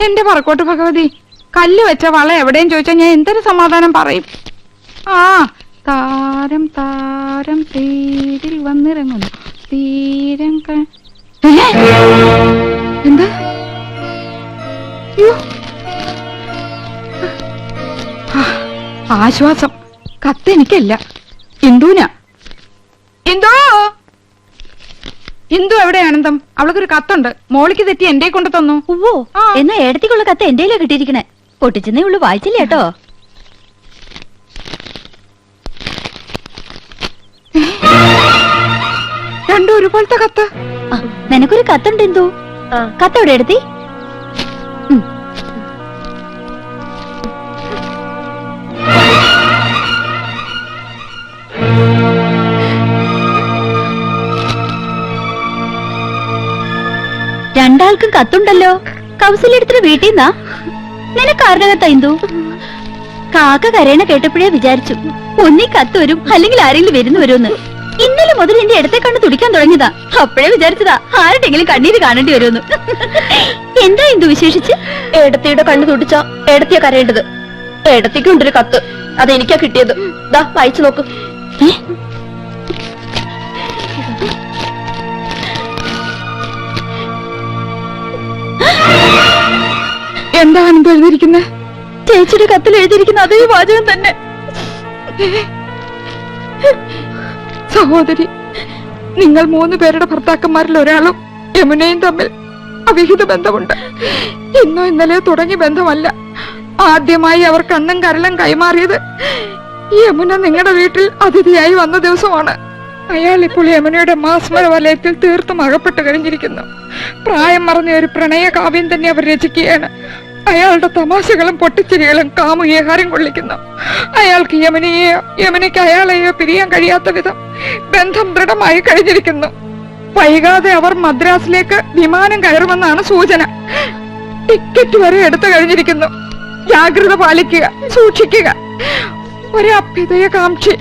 എന്റെ പറക്കോട്ട് ഭഗവതി, കല്ല് വെച്ച വള എവിടെയും ചോദിച്ചാൽ ഞാൻ എന്തൊരു സമാധാനം പറയും? ആ, താരം താരം തേരിൽ വന്നിറങ്ങുന്നു തീരം. എന്താ? ആശ്വാസം. കത്ത് എനിക്കല്ല, ഇന്ദുവിനാ. ഇന്ദു എവിടെ ആനന്ദം? അവൾക്കൊരു കത്തുണ്ട്, മോളിക്ക് തെറ്റി എന്റെ കൊണ്ട് തന്നു. ഓ, എന്നാ ഏടത്തേക്കുള്ള കത്ത് എന്റെയിലാ കിട്ടിയിരിക്കണേ. പൊട്ടിച്ചെന്നേ ഉള്ളു, വായിച്ചില്ല കേട്ടോ. രണ്ടും ഒരുപോലത്തെ കത്ത്. നിനക്കൊരു കത്തുണ്ട് ഇന്ദു. കത്ത് എവിടെ എടുത്തി? രണ്ടാൾക്കും കത്തുണ്ടല്ലോ. കൗസല്യടുത്തിന് വീട്ടിൽ നിന്നാ? നിനക്കാരുടെ കത്താ ഇന്ദു? കാക്ക കരയണ കേട്ടപ്പോഴേ വിചാരിച്ചു ഒന്നീ കത്ത് വരും, അല്ലെങ്കിൽ ആരെങ്കിലും വരുന്നു വരുമെന്ന്. ഇന്നലെ മുതൽ എന്റെ ഇടത്തെ കണ്ണ് തുടിക്കാൻ തുടങ്ങിയതാ. അപ്പോഴേ വിചാരിച്ചതാ ആരുടെങ്കിലും കണ്ണീര് കാണേണ്ടി വരുമെന്ന്. എന്താ ഇന്ദു വിശേഷിച്ച്? ഏടത്തിയുടെ കണ്ണ് തുടിച്ച ഏടത്തിയാ കരയേണ്ടത്. ഏടത്തിക്കുണ്ടൊരു കത്ത്, അതെനിക്കാ കിട്ടിയത്. ദാ വായിച്ചു നോക്ക്. എന്താ അനന്ത് എഴുതിയിരിക്കുന്നത്? ചേച്ചിയുടെ കത്തിൽ എഴുതിയിരിക്കുന്ന അതേ വാചകം തന്നെ. സഹോദരി, നിങ്ങൾ 3 പേരുടെ ഭർത്താക്കന്മാരിൽ ഒരാളും യമുനയും തമ്മിൽ അവിഹിത ബന്ധമുണ്ട്. ഇന്നോ ഇന്നലെയോ തുടങ്ങിയ ബന്ധമല്ല. ആദ്യമായി അവർ കണ്ണും കരളും കൈമാറിയത് യമുന നിങ്ങളുടെ വീട്ടിൽ അതിഥിയായി വന്ന ദിവസമാണ്. അയാൾ ഇപ്പോൾ യമുനയുടെ മാസ്മര വലയത്തിൽ തീർത്തും അകപ്പെട്ടു കഴിഞ്ഞിരിക്കുന്നു. പ്രായം മറന്ന ഒരു പ്രണയ കാവ്യം തന്നെ അവർ രചിക്കുകയാണ്. അയാളുടെ തമാശകളും പൊട്ടിച്ചിരികളും കാമുകിയെ ഹരം കൊള്ളിക്കുന്നു. അയാൾക്ക് യമുനയെയോ യമുനയ്ക്ക് അയാളെയോ പിരിയാൻ കഴിയാത്ത വിധം ബന്ധം ദൃഢമായി കഴിഞ്ഞിരിക്കുന്നു. വൈകാതെ അവർ മദ്രാസിലേക്ക് വിമാനം കയറുമെന്നാണ് സൂചന. ടിക്കറ്റ് വരെ എടുത്തു കഴിഞ്ഞിരിക്കുന്നു. ജാഗ്രത പാലിക്കുക, സൂക്ഷിക്കുക. ഒരു അഭ്യുദയകാംക്ഷി.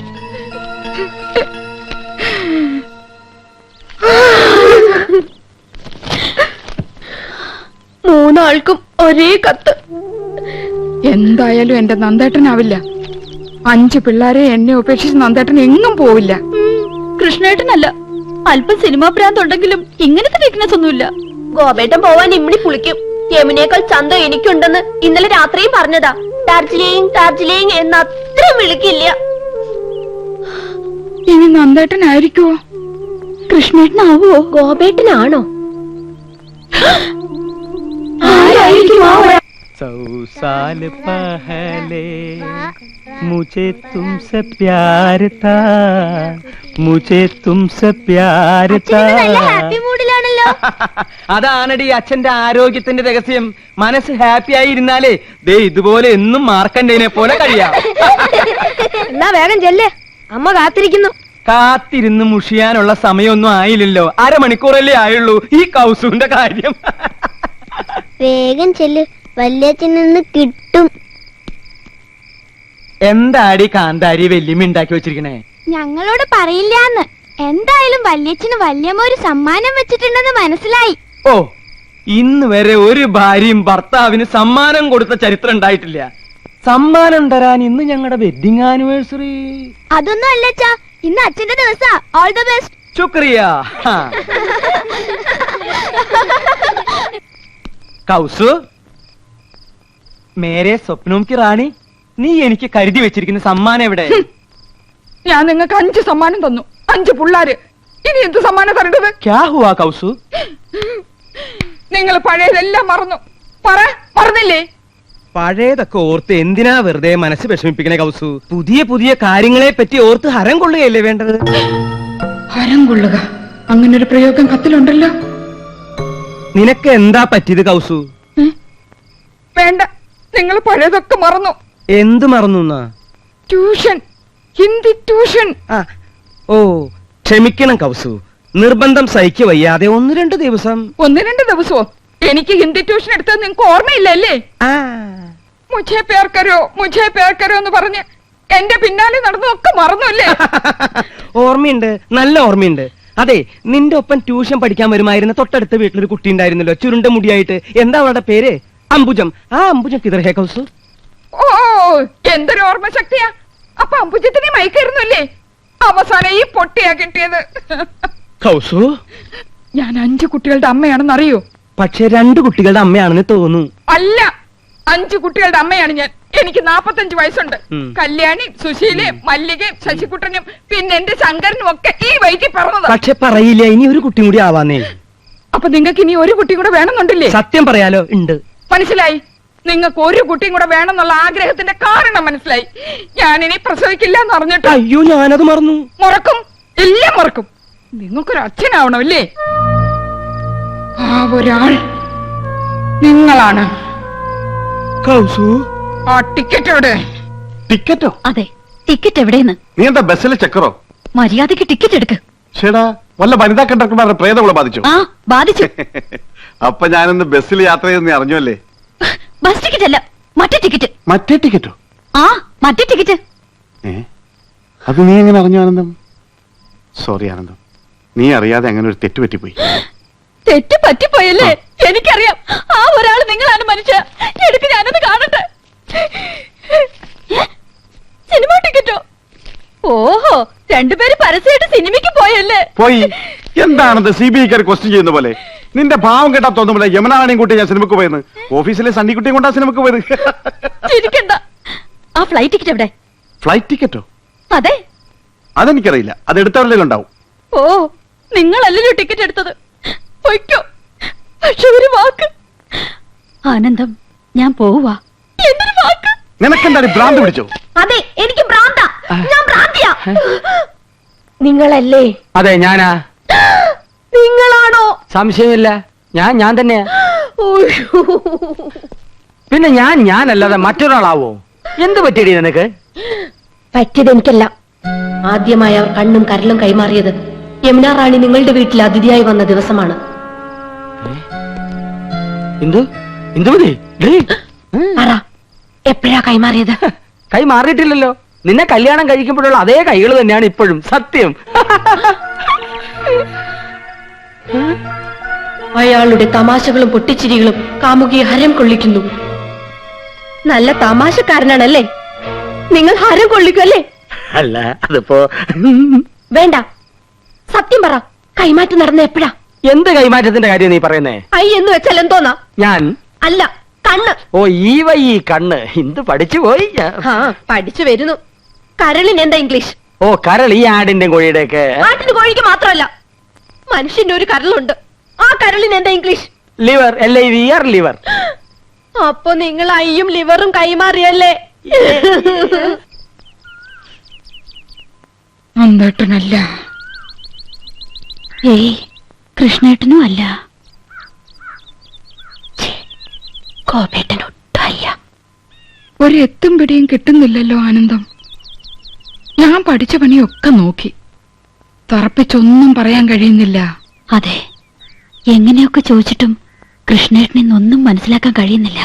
മൂന്നാൾക്കും ഒരേ കത്ത്. എന്തായാലും എന്റെ നന്ദേട്ടനാവില്ല. 5 പിള്ളേരെ എന്നെ ഉപേക്ഷിച്ച് നന്ദേട്ടൻ എങ്ങും പോവില്ല. കൃഷ്ണേട്ടനല്ല, അല്പം സിനിമാ ഭ്രാന്തുണ്ടെങ്കിലും ഇങ്ങനത്തെ വീക്ക്നെസ് ഒന്നുമില്ല. ഗോപേട്ടൻ പോവാൻ ഇമ്മിണി പുളിക്കും. യമുനേക്കാൾ ചന്തം എനിക്കുണ്ടെന്ന് ഇന്നലെ രാത്രിയും പറഞ്ഞതാ. ഡാർജിലിംഗ് ഡാർജിലിംഗ് എന്ന് അത്ര വിളിക്കില്ല. ഇനി നന്ദേട്ടനായിരിക്കുവോ? കൃഷ്ണേട്ടനാവോ? ഗോപേട്ടനാണോ? सौ साल पहले मुझे तुमसे प्यार था, मुझे तुमसे प्यार था. അതാണടി അച്ഛന്റെ ആരോഗ്യത്തിന്റെ രഹസ്യം. മനസ്സ് ഹാപ്പി ആയി ഇരുന്നാലേ ദേ ഇതുപോലെ എന്നും മാർക്കണ്ടേനെ പോലെ കഴിയാം. എന്നാ വേഗം ചെല്ലേ, അമ്മ കാത്തിരിക്കുന്നു. കാത്തിരുന്ന് മുഷിയാനുള്ള സമയമൊന്നും ആയില്ലല്ലോ. അരമണിക്കൂറല്ലേ ആയുള്ളൂ. ഈ കൗസുവിന്റെ കാര്യം. വേഗം ചെല്ല്, വല്യച്ഛൻ നിന്ന് കിട്ടും. എന്താടി കാന്താരി വെല്ലുമി ഉണ്ടാക്കി വെച്ചിരിക്കണേ? ഞങ്ങളോട് പറയില്ലാന്ന്. എന്തായാലും വല്യച്ഛന് വല്യമ്മ ഒരു സമ്മാനം വെച്ചിട്ടുണ്ടെന്ന് മനസ്സിലായി. ഓ, ഇന്ന് വരെ ഒരു ഭാര്യയും ഭർത്താവിന് സമ്മാനം കൊടുത്ത ചരിത്രം ഉണ്ടായിട്ടില്ല. സമ്മാനം തരാൻ ഇന്ന് ഞങ്ങളുടെ വെഡിങ് ആനിവേഴ്സറി. അതൊന്നും അല്ലച്ചാ, ഇന്ന് അച്ഛന്റെ ദിവസാ. All the best. ശുക്രിയ. കൗസു, മേരെ സ്വപ്നവും കി റാണി, നീ എനിക്ക് കരുതി വെച്ചിരിക്കുന്ന സമ്മാനം എവിടെ? ഞാൻ നിങ്ങൾക്ക് 5 സമ്മാനം തന്നു, 5 പിള്ളാര്. ഇനി എന്ത് സമ്മാനം തരേണ്ടത്? ക്യാ ഹുവാ കൗസു? നിങ്ങൾ പഴയതെല്ലാം മറന്നു. മറന്നില്ലേ? പഴയതൊക്കെ ഓർത്ത് എന്തിനാ വെറുതെ മനസ്സ് വിഷമിപ്പിക്കണേ കൗസു? പുതിയ പുതിയ കാര്യങ്ങളെ പറ്റി ഓർത്ത് ഹരം കൊള്ളുകയല്ലേ വേണ്ടത്? ഹരം കൊള്ളുക, അങ്ങനൊരു പ്രയോഗം കത്തിലുണ്ടല്ലോ. നിനക്ക് എന്താ പറ്റിയത് കൗസു? വേണ്ട, നിങ്ങൾ പഴയതൊക്കെ മറന്നു. എന്ത് മറന്നു? Tuition, Hindi tuition. ഓ, ക്ഷമിക്കണം കൗസു, നിർബന്ധം സഹിക്ക വയ്യാതെ 1-2 ദിവസം. 1-2 ദിവസമോ? എനിക്ക് ഹിന്ദി ട്യൂഷൻ എടുത്തത് നിങ്ങൾക്ക് ഓർമ്മയില്ലല്ലേ? മുझे प्यार करो എന്ന് പറഞ്ഞ് എന്റെ പിന്നാലെ നടന്നതൊക്കെ മറന്നല്ലേ? ഓർമ്മയുണ്ട്, നല്ല ഓർമ്മയുണ്ട്. അതെ, നിന്റെ ഒപ്പം ട്യൂഷൻ പഠിക്കാൻ വരുമായിരുന്ന തൊട്ടടുത്ത വീട്ടിലൊരു കുട്ടി ഉണ്ടായിരുന്നല്ലോ, ചുരുണ്ട മുടിയായിട്ട്. എന്താ അവളുടെ പേര്? അംബുജം ആ അംബുജം കിതർ ഹേ കൗസു ഓ എന്തൊരു ഓർമ്മശക്തിയാ. അപ്പൊ അമ്പുജത്തിനെ മയക്കായിരുന്നല്ലേ അവസാനം ഈ പൊട്ടിയാ കിട്ടിയത്. കൗസു ഞാൻ 5 കുട്ടികളുടെ അമ്മയാണെന്ന് അറിയോ? പക്ഷെ 2 കുട്ടികളുടെ അമ്മയാണെന്ന് തോന്നുന്നു. അല്ല, 5 കുട്ടികളുടെ അമ്മയാണ് ഞാൻ. എനിക്ക് 45 വയസ്സുണ്ട്. കല്യാണി, സുശീലേ, മല്ലിക, ശശികുട്ടനും പിന്നെ എന്റെ ശങ്കരനും ഒക്കെ ഈ വയറ്റിൽ പറഞ്ഞത്. പക്ഷെ പറയില്ല, ഇനി ഒരു കുട്ടി കൂടി ആവാന്നേ. അപ്പൊ നിങ്ങൾക്ക് ഇനി ഒരു കുട്ടി കൂടെ വേണമെന്നുണ്ടല്ലേ? സത്യം പറയാലോ, ഉണ്ട്. മനസ്സിലായി. നിങ്ങൾക്ക് ഒരു കുട്ടിയും കൂടെ വേണമെന്നുള്ള ആഗ്രഹത്തിന്റെ കാരണം മനസ്സിലായി. ഞാനിനി പ്രസവിക്കില്ല എന്ന് അറിഞ്ഞിട്ട്. അയ്യോ, ഞാനത് മറന്നു. മറക്കും, എല്ലാം മറക്കും. നിങ്ങൾക്കൊരു അച്ഛനാവണമല്ലേ? ആ ഒരാൾ നിങ്ങളാണ്. കൗസു, ആ ടിക്കറ്റ് എവിടെ? ടിക്കറ്റോ? അതെ, ടിക്കറ്റ് എവിടെയെന്ന്. നീ എന്താ ബസ്സിലെ ചക്കറോ? മര്യാദയ്ക്ക് ടിക്കറ്റ് എടുക്ക്. ചേടാ, വല്ല വനിതാ കണ്ടക്ടർമാരുടെ പ്രേതങ്ങളെ ബാധിച്ചു? ആ, ബാധിച്ചു. അപ്പൊ ഞാനിന്ന് ബസ്സിൽ യാത്ര ചെയ്ത് നീ അറിഞ്ഞല്ലേ? ബസ് ടിക്കറ്റ് അല്ല, മറ്റേ ടിക്കറ്റ്. മറ്റേ ടിക്കറ്റോ? ആ, മറ്റേ ടിക്കറ്റ്. അത് നീ എങ്ങനെ അറിഞ്ഞു ആനന്ദം? സോറി ആനന്ദം, നീ അറിയാതെ അങ്ങനെ ഒരു തെറ്റ് പറ്റിപ്പോയി. തെറ്റ് പറ്റിപ്പോയല്ലേ? എനിക്കറിയാം. ആ ഒരാൾ നിങ്ങളാണ് മനുഷ്യ. എടുക്ക്, ഞാനത് കാണട്ടെ. സിനിമ ടിക്കറ്റോ? ഓഹോ, രണ്ടുപേരും പരസ്യമായിട്ട് സിനിമയ്ക്ക് പോയല്ലേ? പോയി. എന്താണത് CBI ക്വസ്റ്റ്യൻ ചെയ്യുന്ന പോലെ? നിന്റെ ഭാവം കേട്ടാ തോന്നുമ്പോൾ യമനാണിയും കൂട്ടി ഞാൻ സിനിമക്ക് പോയെന്ന്. ഓഫീസിലെ സണ്ണിക്കുട്ടിയും കൊണ്ടാ സിനിമക്ക് പോയത്. ചിരിക്കണ്ട. ആ ഫ്ലൈറ്റ് ടിക്കറ്റ് എവിടെ? ഫ്ലൈറ്റ് ടിക്കറ്റോ? അതെ. അതെനിക്കറിയില്ല, അത് എടുത്തവരുടെ ഉണ്ടാവും. ഓ, നിങ്ങളല്ലല്ലോ ടിക്കറ്റ് എടുത്തത്. പൊയ്ക്കോ. പക്ഷെ ഒരു വാക്ക്. ആനന്ദം, ഞാൻ പോവാ. എന്തൊരു വാക്ക്? നിനക്കെന്താണ് ഭ്രാന്ത് പിടിച്ചോ? അതെ, എനിക്ക് ഭ്രാന്താ. ഞാൻ ഭ്രാന്തിയാ. നിങ്ങളല്ലേ? അതെ, ഞാനാ. നിങ്ങളാണോ? സംശയമില്ല, ഞാൻ തന്നെയാ. പിന്നെ ഞാനല്ലാതെ മറ്റൊരാളാവോ? എന്ത് പറ്റിയടി നിനക്ക്? പറ്റിയത് എനിക്കല്ല. ആദ്യമായി അവർ കണ്ണും കരലും കൈമാറിയത് യമുന റാണി നിങ്ങളുടെ വീട്ടിൽ അതിഥിയായി വന്ന ദിവസമാണ്. പറ, എപ്പോഴാ കൈമാറിയത്? കൈ മാറിയിട്ടില്ലല്ലോ. നിന്നെ കല്യാണം കഴിക്കുമ്പോഴുള്ള അതേ കൈകൾ തന്നെയാണ് ഇപ്പോഴും. സത്യം. അയാളുടെ തമാശകളും പൊട്ടിച്ചിരികളും കാമുകിയെ ഹരം കൊള്ളിക്കുന്നു. നല്ല തമാശക്കാരനാണല്ലേ? നിങ്ങൾ ഹരം കൊള്ളിക്കല്ലേ? അല്ല, അതിപ്പോ വേണ്ട, സത്യം പറ. കൈമാറ്റം നടന്ന എപ്പോഴാ? എന്ത് കൈമാറ്റത്തിന്റെ കാര്യം നീ പറയുന്നേ? ഐ എന്ന് വെച്ചാൽ എന്തോന്നാ? ഞാൻ അല്ല, കണ്ണ്. ഓ, ഈ കണ്ണ്. എന്ത് പഠിച്ചു പോയി ഞാൻ. ആ, പഠിച്ചു വരുന്നു. കരളിന് എന്താ ഇംഗ്ലീഷ്? ഓ, കരൾ. ഈ ആടിന്റെ കോഴിയുടെ ഒക്കെ. ആട്ടിന് കോഴിക്ക് മാത്രമല്ല, മനുഷ്യന്റെ ഒരു കരളുണ്ട്. ആ കരളിന് എന്താ ഇംഗ്ലീഷ്? ലിവർ. LIVR, liver. അപ്പൊ നിങ്ങൾ ഐയും ലിവറും കൈമാറിയല്ലേ? അന്തേട്ടനല്ല. ഏയ്, കൃഷ്ണേട്ടനും അല്ല. കോപേട്ടനൊട്ടും അല്ല. ഒരു എത്തും പിടിയും കിട്ടുന്നില്ലല്ലോ ആനന്ദം. ഞാൻ പഠിച്ച പണിയൊക്കെ നോക്കി, തറപ്പിച്ചൊന്നും പറയാൻ കഴിയുന്നില്ല. അതെ, എങ്ങനെയൊക്കെ ചോദിച്ചിട്ടും കൃഷ്ണേട്ടനൊന്നും മനസ്സിലാക്കാൻ കഴിയുന്നില്ല.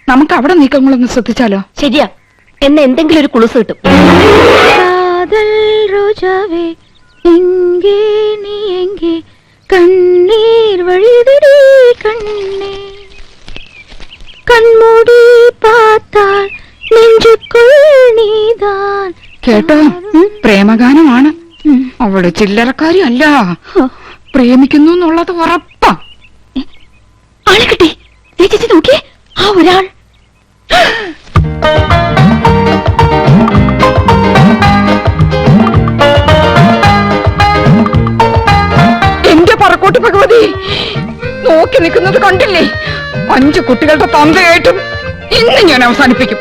നമുക്ക് അവിടെ നീക്കങ്ങളൊന്ന് ശ്രദ്ധിച്ചാലോ? ശരിയാ, എന്നെ എന്തെങ്കിലും ഒരു കുളുസ് കിട്ടും. കണ്ണീർ വഴിതിടി കണ്ണേ, കൺമൂടി പാത്താൽ നെഞ്ചുക്കുൾ നീതാൻ. കേട്ടോ, പ്രേമഗാനമാണ്. അവള് ചില്ലറക്കാരി അല്ല, പ്രേമിക്കുന്നു എന്നുള്ളത് ഉറപ്പാ. ആളെ കിട്ടി. ചേച്ചി നോക്കിയേ, ആ ഒരാൾ. എന്റെ പറക്കോട്ട് ഭഗവതി, നോക്കി നിൽക്കുന്നത് കണ്ടില്ലേ? 5 കുട്ടികളുടെ തന്തയായിട്ടും ഇന്ന് ഞാൻ അവസാനിപ്പിക്കും.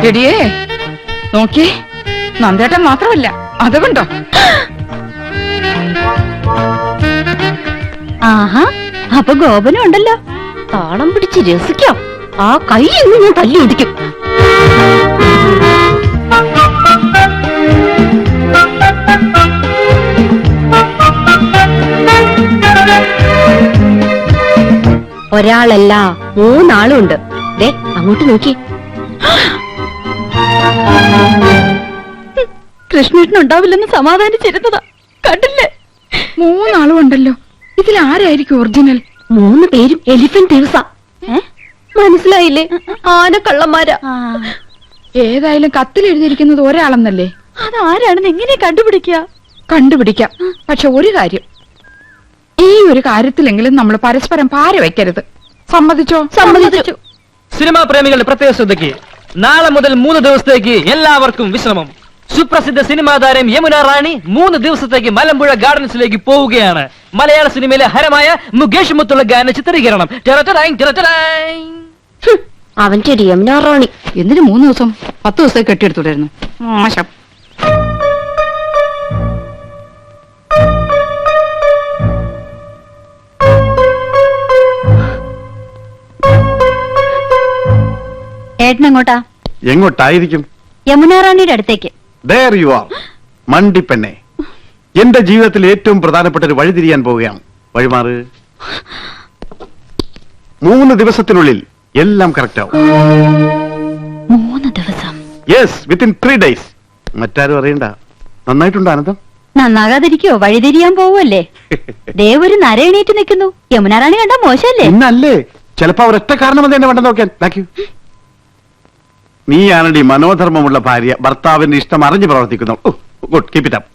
എടിയേ, നോക്കിയേ, നന്ദേട്ടൻ മാത്രമല്ല, അത് കണ്ടോ? ആഹാ, അപ്പൊ ഗോപനും ഉണ്ടല്ലോ. താളം പിടിച്ച് രസിക്കാം. ആ കൈ എന്ന് ഞാൻ തല്ലി ഒടിക്കും. ഒരാളല്ല, 3 ആളും ഉണ്ട്. ദേ, അങ്ങോട്ട് നോക്കി. കൃഷ്ണേട്ടനുണ്ടാവില്ലെന്ന് സമാധാനിച്ചിരുന്നതാ. കണ്ടില്ലേ? 3 ആളും ഉണ്ടല്ലോ. ഇതിൽ ആരായിരിക്കും ഒറിജിനൽ? 3 പേരും എലിഫന്റ് ദിവസ. മനസ്സിലായില്ലേ? ആനക്കള്ളന്മാരാ. ഏതായാലും കത്തിൽ എഴുതിയിരിക്കുന്നത് ഒരാളെന്നല്ലേ? അതാരാണെന്ന് എങ്ങനെ കണ്ടുപിടിക്കുക? കണ്ടുപിടിക്കാം. പക്ഷെ ഒരു കാര്യം, ഈ ഒരു കാര്യത്തിലെങ്കിലും നമ്മൾ പരസ്പരം പാര വെക്കരുത്. സമ്മതിച്ചോ? സമ്മതിച്ചു. സിനിമാ പ്രേമികളുടെ പ്രത്യേക ശ്രദ്ധയ്ക്ക് നാളെ മുതൽ 3 ദിവസത്തേക്ക് എല്ലാവർക്കും വിശ്രമം. സുപ്രസിദ്ധ സിനിമാ താരം യമുന റാണി 3 ദിവസത്തേക്ക് മലമ്പുഴ ഗാർഡൻസിലേക്ക് പോവുകയാണ്. മലയാള സിനിമയിലെ ഹരമായ മുകേഷ് മുത്തുള്ള ഗാന ചിത്രീകരണം. അവന്റെ ഒരു യമുന റാണി. എന്തിനു 3 ദിവസം? 10 ദിവസത്തേക്ക് കെട്ടിയെടുത്തുണ്ടായിരുന്നു. മോശം. ഏട്ടനെങ്ങോട്ടാ? എങ്ങോട്ടായിരിക്കും? യമുന റാണിയുടെ അടുത്തേക്ക്. There you are. മണ്ടിപ്പെണ്ണെ, എന്റെ ജീവിതത്തിൽ ഏറ്റവും പ്രധാനപ്പെട്ട ഒരു വഴി തിരിയാൻ പോവുകയാണ്. വഴിമാറ്. 3 ദിവസത്തിനുള്ളിൽ എല്ലാം കറക്റ്റ് ആവും. 3 ദിവസം? Yes, within 3 days. മറ്റാരും അറിയണ്ട. നന്നായിട്ടുണ്ട് ആനന്ദം. നന്നാകാതിരിക്കോ? വഴിതിരിയാൻ പോവല്ലേ? ദേവൊരു നര എണീറ്റ് നിൽക്കുന്നു. യമുന റാണി കണ്ടാ മോശമല്ലേ? ഇന്നല്ലേ ചിലപ്പോ അവരൊറ്റ കാരണം വന്ന് എന്നെ വേണ്ട നോക്കാൻ. Thank you. നീയാണടി മനോധർമ്മമുള്ള ഭാര്യ, ഭർത്താവിന്റെ ഇഷ്ടം അറിഞ്ഞു പ്രവർത്തിക്കുന്നു. Good, keep it up.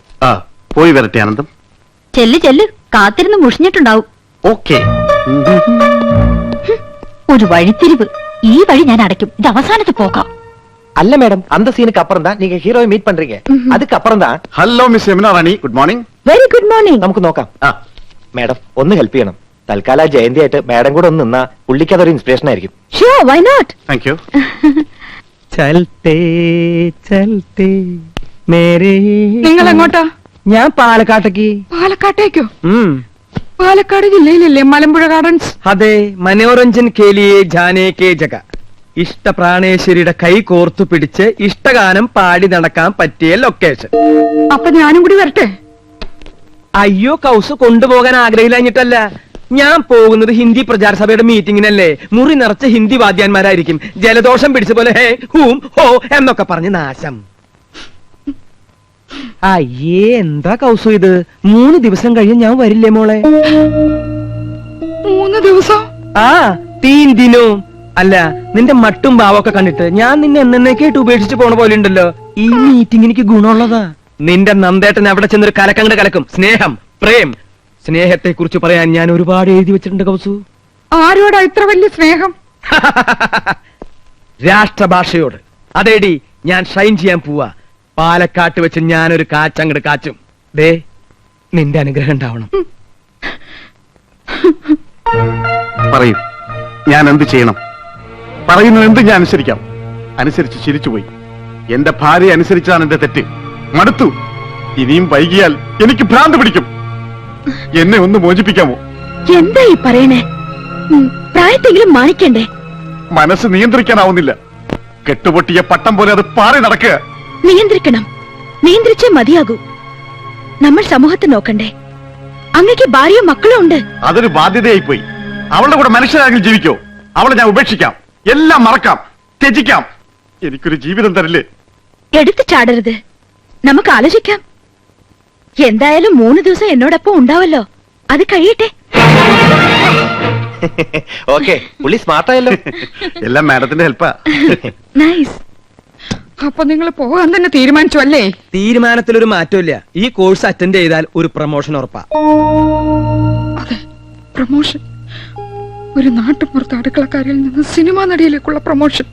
പോയി വരട്ടെ ആനന്ദം. ചെല്ല് ചെല്ല്, കാത്തിരുന്ന് മുഷിഞ്ഞിട്ടുണ്ടാവും. ഓക്കെ. ഒരു വഴിത്തിരിവ്. ഈ വഴി ഞാൻ അടയ്ക്കും. ഇത് അവസാനത്തെ പോക്കാം. அல்ல மேடம், அந்த சீனுக்கு அப்புறம் தான் நீங்க ஹீரோவை மீட் பண்றீங்க. அதுக்கு அப்புறம் தான் hello miss Yamuna Rani, good morning. Very good morning. നമുക്ക് നോക്കാം. മേഡം ഒന്ന് ഹെൽപ്പ് ചെയ്യണം. തൽക്കാലം ജയന്തി ആയിട്ട് മേഡം കൂടെ ഒന്ന് നിന്നാ പുള്ളിക്ക് അതൊരു ഇൻസ്പിറേഷൻ ആയിരിക്കും. Sure, why not? Thank you. ചൽത്തേ ചൽത്തേ മേരേ. നിങ്ങൾ എങ്ങോട്ടാ? ഞാൻ പാലക്കാട്ടേക്ക്. പാലക്കാട്ടേക്കോ? പാലക്കാട് ജില്ലയിലല്ലേ മലമ്പുഴ ഗാർഡൻസ്? അതെ, മനോരഞ്ജൻ കേലിയെ ജാനേ കേ ജഗ. ഇഷ്ടപ്രാണേശ്വരിയുടെ കൈ കോർത്തു പിടിച്ച് ഇഷ്ടഗാനം പാടി നടക്കാൻ പറ്റിയ ലൊക്കേഷൻ. അപ്പൊ ഞാനും കൂടി വരട്ടെ? അയ്യോ, കൗസ് കൊണ്ടുപോകാൻ ആഗ്രഹിച്ചിട്ടല്ല. ഞാൻ പോകുന്നത് ഹിന്ദി പ്രചാര സഭയുടെ മീറ്റിങ്ങിനല്ലേ. മുറി നിറച്ച് ഹിന്ദി വാദ്യാന്മാരായിരിക്കും. ജലദോഷം പിടിച്ച പോലെ ഹേ ഹൂം ഹോ എന്നൊക്കെ പറഞ്ഞ് നാശം. അയ്യേ, എന്താ കൗസു ഇത്? 3 ദിവസം കഴിഞ്ഞ് ഞാൻ വരില്ലേ മോളെ? 3 ദിവസം? ആ, 3 ദിനവും. അല്ല, നിന്റെ മട്ടും ഭാവമൊക്കെ കണ്ടിട്ട് ഞാൻ നിന്നെ എന്നേക്കായിട്ട് ഉപേക്ഷിച്ച് പോണ പോലെ ഉണ്ടല്ലോ. ഈ മീറ്റിംഗ് എനിക്ക് ഗുണമുള്ളതാ. നിന്റെ നന്ദേട്ടൻ അവിടെ ചെന്നൊരു കലക്കങ്ങട് കലക്കും. സ്നേഹം, പ്രേം, സ്നേഹത്തെ കുറിച്ച് പറയാൻ ഞാൻ ഒരുപാട് എഴുതി വെച്ചിട്ടുണ്ട് കൗസു. ആരോടാ ഇത്ര വലിയ സ്നേഹം? രാഷ്ട്രഭാഷയോട്. അതേടി, ഞാൻ ഷൈൻ ചെയ്യാൻ പോവാ. പാലക്കാട്ട് വെച്ച് ഞാനൊരു കാച്ചങ്ങട് കാച്ചും. ദേ, നിന്റെ അനുഗ്രഹം ഉണ്ടാവണം. പറയൂ, ഞാൻ എന്ത് ചെയ്യണം? പറയുന്നത് എന്ത് ഞാൻ അനുസരിക്കാം. അനുസരിച്ച് ചിരിച്ചുപോയി. എന്റെ ഭാര്യ അനുസരിച്ചതാണ് എന്റെ തെറ്റ്. മടുത്തു. ഇനിയും വൈകിയാൽ എനിക്ക് ഭ്രാന്ത് പിടിക്കും. എന്നെ ഒന്ന് മോചിപ്പിക്കാമോ? എന്താ ഈ പറയണേ? പ്രായത്തെങ്കിലും മാനിക്കണ്ടേ? മനസ്സ് നിയന്ത്രിക്കാനാവുന്നില്ല. കെട്ടുപൊട്ടിയ പട്ടം പോലെ അത് പാറി നടക്കുക. നിയന്ത്രിക്കണം. നിയന്ത്രിച്ചേ മതിയാകൂ. നമ്മൾ സമൂഹത്തെ നോക്കണ്ടേ? അങ്ങക്ക് ഭാര്യയും മക്കളും ഉണ്ട്. അതൊരു ബാധ്യതയായി പോയി. അവളുടെ കൂടെ മനുഷ്യരാണെങ്കിൽ ജീവിക്കോ? അവളെ ഞാൻ ഉപേക്ഷിക്കാം, എല്ലാം മറക്കാം, ത്യജിക്കാം. എനിക്കൊരു ജീവിതം തരില്ലേ? എടുത്തു ചാടരുത്. നമുക്ക് ആലോചിക്കാം. എന്തായാലും 3 ദിവസം എന്നോടൊപ്പം ഉണ്ടാവല്ലോ. അത് കഴിയട്ടെ. ഓക്കെ, പുള്ളി സ്മാർട്ടായല്ലോ. എല്ലാം മാഡത്തിന്റെ ഹെൽപ്പാ. നൈസ്. അപ്പൊ നിങ്ങൾ പോകാൻ തന്നെ തീരുമാനിച്ചു അല്ലേ? തീരുമാനത്തിലൊരു മാറ്റമില്ല. ഈ കോഴ്സ് അറ്റൻഡ് ചെയ്താൽ ഒരു പ്രൊമോഷൻ ഉറപ്പാ. അതെ, പ്രൊമോഷൻ. ഒരു നാട്ടുപുറത്ത് അടുക്കളക്കാരിൽ നിന്ന് സിനിമാ നടിയിലേക്കുള്ള പ്രൊമോഷൻ.